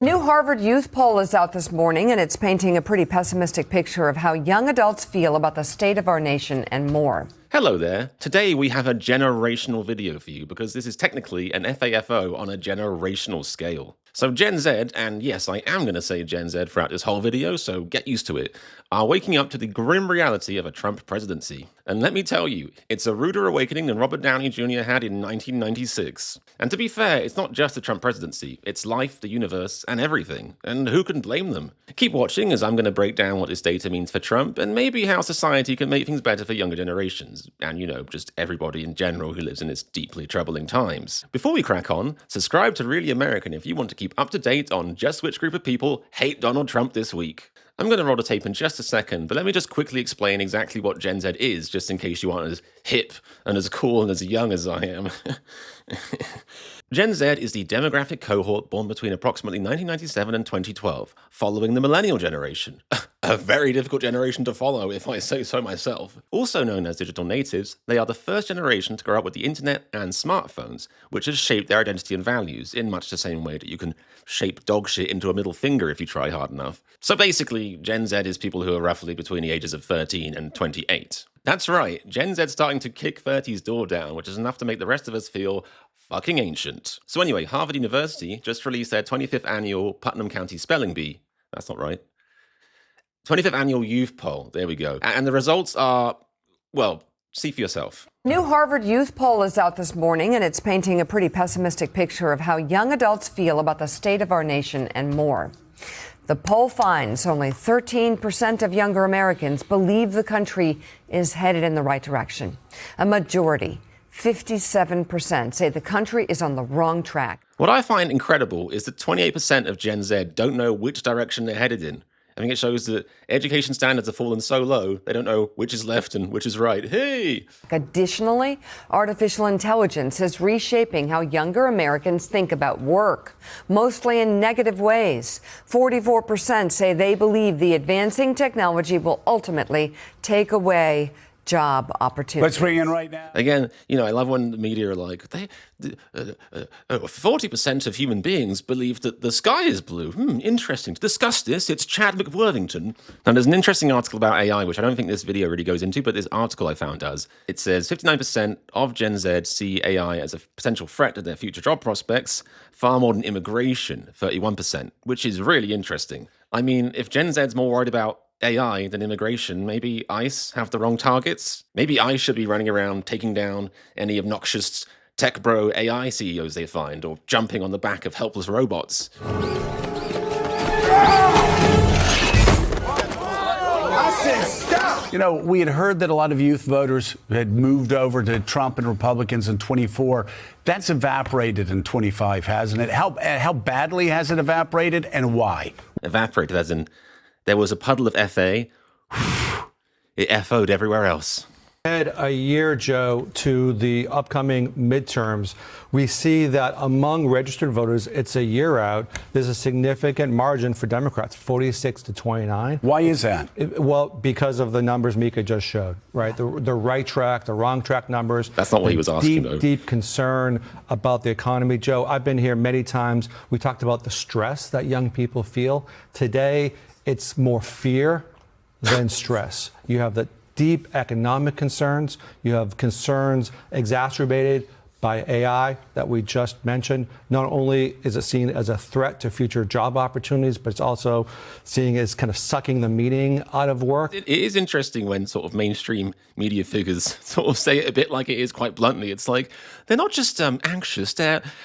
New Harvard Youth poll is out this morning, and it's painting a pretty pessimistic picture of how young adults feel about the state of our nation and more. Hello there. Today we have a generational video for you because this is technically an FAFO on a generational scale. So Gen Z, and yes, I am going to say Gen Z throughout this whole video, so get used to it, are waking up to the grim reality of a Trump presidency. And let me tell you, it's a ruder awakening than Robert Downey Jr. had in 1996. And to be fair, it's not just the Trump presidency, it's life, the universe, and everything. And who can blame them? Keep watching as I'm going to break down what this data means for Trump, and maybe how society can make things better for younger generations. And, just everybody in general who lives in its deeply troubling times. Before we crack on, subscribe to Really American if you want to keep up to date on just which group of people hate Donald Trump this week. I'm going to roll the tape in just a second, but let me just quickly explain exactly what Gen Z is, just in case you aren't as hip and as cool and as young as I am. Gen Z is the demographic cohort born between approximately 1997 and 2012, following the millennial generation. A very difficult generation to follow, if I say so myself. Also known as digital natives, they are the first generation to grow up with the internet and smartphones, which has shaped their identity and values in much the same way that you can shape dog shit into a middle finger if you try hard enough. So basically, Gen Z is people who are roughly between the ages of 13 and 28. That's right, Gen Z's starting to kick 30's door down, which is enough to make the rest of us feel fucking ancient. So anyway, Harvard University just released their 25th annual Putnam County Spelling Bee. That's not right. 25th annual youth poll. There we go. And the results are, well, see for yourself. New Harvard Youth poll is out this morning, and it's painting a pretty pessimistic picture of how young adults feel about the state of our nation and more. The poll finds only 13% of younger Americans believe the country is headed in the right direction. A majority, 57%, say the country is on the wrong track. What I find incredible is that 28% of Gen Z don't know which direction they're headed in. I think it shows that education standards have fallen so low, they don't know which is left and which is right. Hey! Additionally, artificial intelligence is reshaping how younger Americans think about work, mostly in negative ways. 44% say they believe the advancing technology will ultimately take away job opportunities. Let's bring in right now. Again, I love when the media are like, 40% of human beings believe that the sky is blue. Interesting. To discuss this, it's Chad McWorthington. Now, there's an interesting article about AI, which I don't think this video really goes into, but this article I found does. It says 59% of Gen Z see AI as a potential threat to their future job prospects, far more than immigration, 31%, which is really interesting. I mean, if Gen Z's more worried about AI than immigration, maybe ICE have the wrong targets? Maybe ICE should be running around taking down any obnoxious tech bro AI CEOs they find, or jumping on the back of helpless robots. I said stop! We had heard that a lot of youth voters had moved over to Trump and Republicans in 24. That's evaporated in 25, hasn't it? How badly has it evaporated, and why? Evaporated as in there was a puddle of FA, it FO'd everywhere else. Add a year, Joe, to the upcoming midterms. We see that among registered voters, it's a year out. There's a significant margin for Democrats, 46 to 29. Why is that? Well, because of the numbers Mika just showed, right? The right track, the wrong track numbers. That's not what he was asking, though. Deep concern about the economy. Joe, I've been here many times. We talked about the stress that young people feel. Today, it's more fear than stress. You have the deep economic concerns. You have concerns exacerbated by AI that we just mentioned. Not only is it seen as a threat to future job opportunities, but it's also seen as kind of sucking the meaning out of work. It is interesting when sort of mainstream media figures sort of say it a bit like it is, quite bluntly. It's like, they're not just anxious,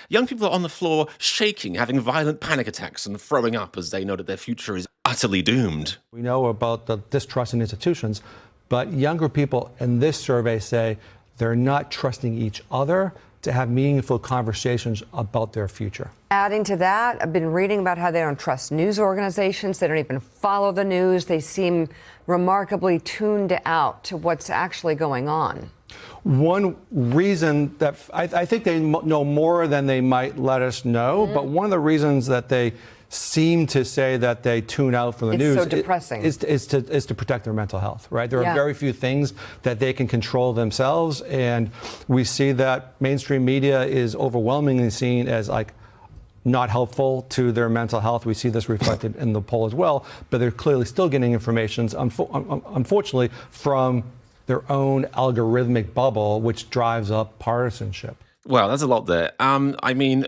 young people are on the floor shaking, having violent panic attacks and throwing up as they know that their future is utterly doomed. We know about the distrust in institutions, but younger people in this survey say they're not trusting each other to have meaningful conversations about their future. Adding to that, I've been reading about how they don't trust news organizations. They don't even follow the news. They seem remarkably tuned out to what's actually going on. One reason that I think they know more than they might let us know, but one of the reasons that they seem to say that they tune out from the news so depressing. is to protect their mental health, right? There are very few things that they can control themselves, and we see that mainstream media is overwhelmingly seen as like not helpful to their mental health. We see this reflected in the poll as well, but they're clearly still getting information, unfortunately, from their own algorithmic bubble, which drives up partisanship. Well, there's a lot there. I mean,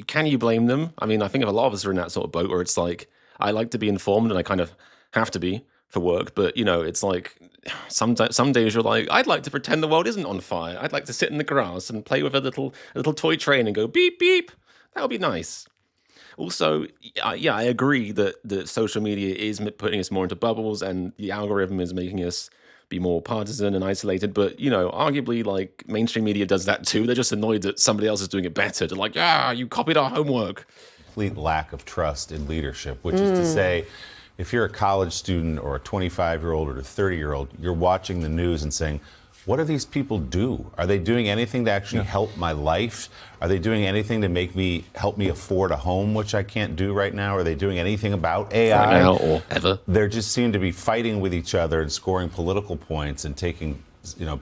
can you blame them? I mean, I think a lot of us are in that sort of boat where it's like, I like to be informed and I kind of have to be for work, but it's like some days you're like, I'd like to pretend the world isn't on fire. I'd like to sit in the grass and play with a little toy train and go beep beep. That would be nice. Also, yeah, I agree that social media is putting us more into bubbles and the algorithm is making us be more partisan and isolated. But, arguably, like, mainstream media does that too. They're just annoyed that somebody else is doing it better. They're like, you copied our homework. Complete lack of trust in leadership, which is to say, if you're a college student or a 25-year-old or a 30-year-old, you're watching the news and saying, what do these people do? Are they doing anything to actually help my life? Are they doing anything to help me afford a home, which I can't do right now? Are they doing anything about AI? Right now or ever. They just seem to be fighting with each other and scoring political points and taking,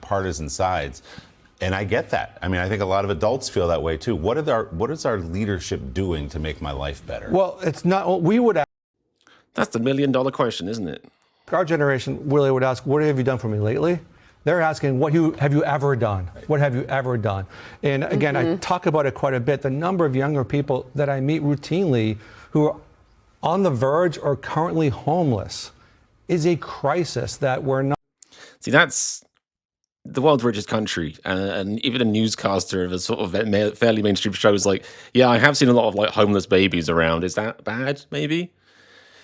partisan sides. And I get that. I mean, I think a lot of adults feel that way too. What is our leadership doing to make my life better? Well, it's not. We would. That's the $1 million question, isn't it? Our generation really would ask, what have you done for me lately? They're asking, what have you ever done? What have you ever done? And again, I talk about it quite a bit. The number of younger people that I meet routinely who are on the verge or currently homeless is a crisis that we're not. See, that's the world's richest country. And even a newscaster of a sort of fairly mainstream show is like, yeah, I have seen a lot of like homeless babies around. Is that bad? Maybe.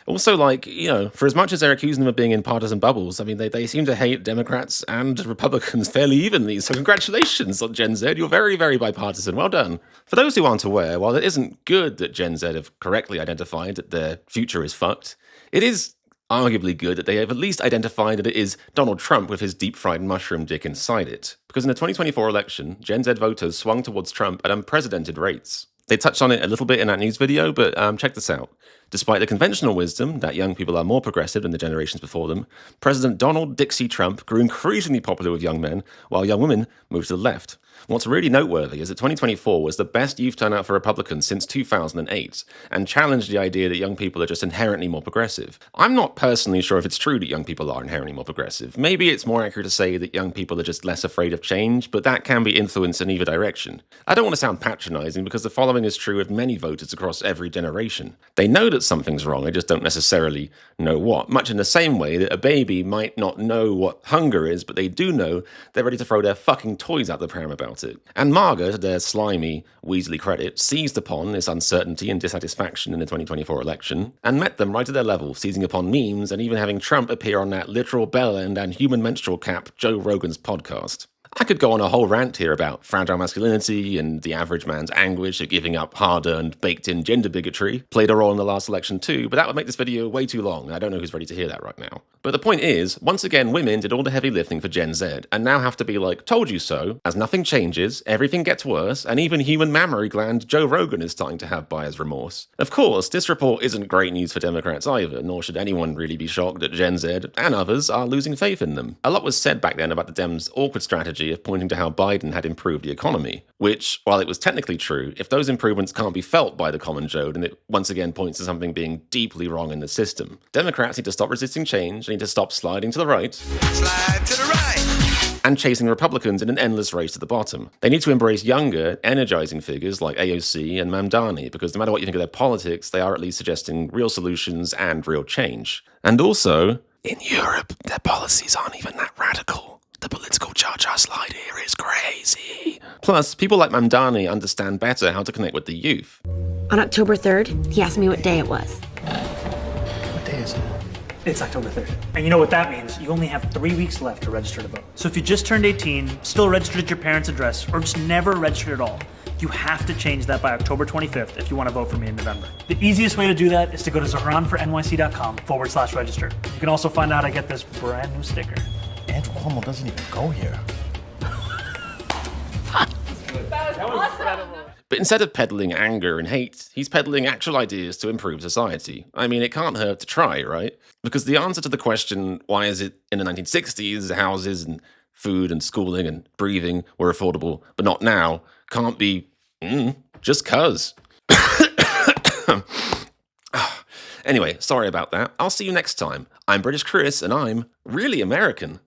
Also, for as much as they're accusing them of being in partisan bubbles, I mean, they seem to hate Democrats and Republicans fairly evenly. So congratulations on Gen Z. You're very, very bipartisan. Well done. For those who aren't aware, while it isn't good that Gen Z have correctly identified that their future is fucked, it is arguably good that they have at least identified that it is Donald Trump with his deep-fried mushroom dick inside it. Because in the 2024 election, Gen Z voters swung towards Trump at unprecedented rates. They touched on it a little bit in that news video, but check this out. Despite the conventional wisdom that young people are more progressive than the generations before them, President Donald Dixie Trump grew increasingly popular with young men, while young women moved to the left. What's really noteworthy is that 2024 was the best youth turnout for Republicans since 2008, and challenged the idea that young people are just inherently more progressive. I'm not personally sure if it's true that young people are inherently more progressive. Maybe it's more accurate to say that young people are just less afraid of change, but that can be influenced in either direction. I don't want to sound patronizing because the following is true of many voters across every generation. They know that something's wrong, they just don't necessarily know what. Much in the same way that a baby might not know what hunger is, but they do know they're ready to throw their fucking toys out the pram about it. And MAGA, to their slimy, Weasley credit, seized upon this uncertainty and dissatisfaction in the 2024 election, and met them right at their level, seizing upon memes and even having Trump appear on that literal bell end and human menstrual cap Joe Rogan's podcast. I could go on a whole rant here about fragile masculinity and the average man's anguish at giving up hard-earned, baked-in gender bigotry. Played a role in the last election too, but that would make this video way too long, and I don't know who's ready to hear that right now. But the point is, once again, women did all the heavy lifting for Gen Z, and now have to be like, told you so, as nothing changes, everything gets worse, and even human mammary gland Joe Rogan is starting to have buyer's remorse. Of course, this report isn't great news for Democrats either, nor should anyone really be shocked that Gen Z, and others, are losing faith in them. A lot was said back then about the Dems' awkward strategy of pointing to how Biden had improved the economy, which, while it was technically true, if those improvements can't be felt by the common Joe, then it once again points to something being deeply wrong in the system. Democrats need to stop resisting change, they need to stop sliding to the right. Slide to the right! And chasing Republicans in an endless race to the bottom. They need to embrace younger, energizing figures like AOC and Mamdani, because no matter what you think of their politics, they are at least suggesting real solutions and real change. And also, in Europe, their policies aren't even that radical. The political cha-cha slide here is crazy. Plus, people like Mamdani understand better how to connect with the youth. On October 3rd, he asked me what day it was. What day is it? It's October 3rd. And you know what that means? You only have 3 weeks left to register to vote. So if you just turned 18, still registered at your parents' address, or just never registered at all, you have to change that by October 25th if you want to vote for me in November. The easiest way to do that is to go to ZahranforNYC.com/register. You can also find out I get this brand new sticker. Andrew Cuomo doesn't even go here. But instead of peddling anger and hate, he's peddling actual ideas to improve society. I mean, it can't hurt to try, right? Because the answer to the question, why is it in the 1960s houses and food and schooling and breathing were affordable, but not now, can't be, just 'cause. Anyway, sorry about that. I'll see you next time. I'm British Chris, and I'm really American.